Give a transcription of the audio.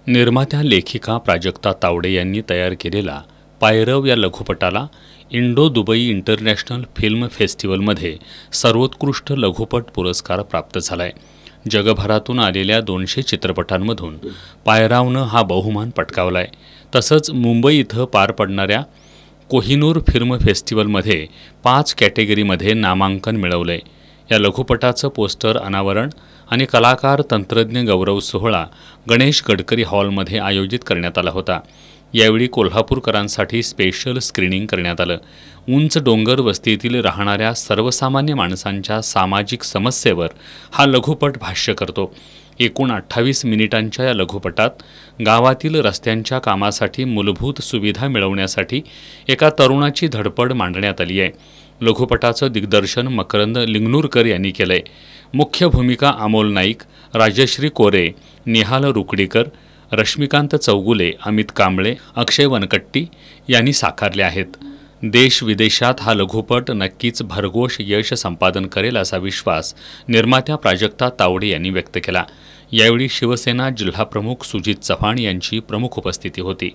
निर्मात्या लेखिका प्राजक्ता तावडे यांनी तयार केलेला पायरव या लघुपटाला इंडो-दुबई इंटरनॅशनल फिल्म फेस्टिवलमध्ये सर्वोत्कृष्ट लघुपट पुरस्कार प्राप्त झाला आहे. जगभरातून आलेल्या 200 चित्रपटांमधून पायरावनं हा बहुमान पटकावला आहे. तसंच मुंबई इथं पार पडणाऱ्या कोहिनूर फिल्म फेस्टिवलमध्ये 5 कॅटेगरीमध्ये नामांकन मिळवलं आहे. या लघुपटाचं पोस्टर अनावरण आणि कलाकार तंत्रज्ञ गौरव सोहळा गणेश गडकरी हॉलमध्ये आयोजित करण्यात आला होता. यावेळी कोल्हापूरकरांसाठी स्पेशल स्क्रीनिंग करण्यात आलं. उंच डोंगर वस्तीतील राहणाऱ्या सर्वसामान्य माणसांच्या सामाजिक समस्येवर हा लघुपट भाष्य करतो. एकूण 28 मिनिटांच्या या लघुपटात गावातील रस्त्यांच्या कामासाठी मूलभूत सुविधा मिळवण्यासाठी एका तरुणाची धडपड मांडण्यात आली आहे. लघुपटाचं दिग्दर्शन मकरंद लिंगनूरकर यांनी केलंय. मुख्य भूमिका अमोल नाईक, राजश्री कोरे, निहाल रुकडीकर, रश्मिकांत चौगुले, अमित कांबळे, अक्षय वनकट्टी यांनी साकारले आहेत. देश विदेशात हा लघुपट नक्कीच भरघोष यश संपादन करेल असा विश्वास निर्मात्या प्राजक्ता तावडे यांनी व्यक्त केला. यावेळी शिवसेना जिल्हाप्रमुख सुजित चव्हाण यांची प्रमुख उपस्थिती होती.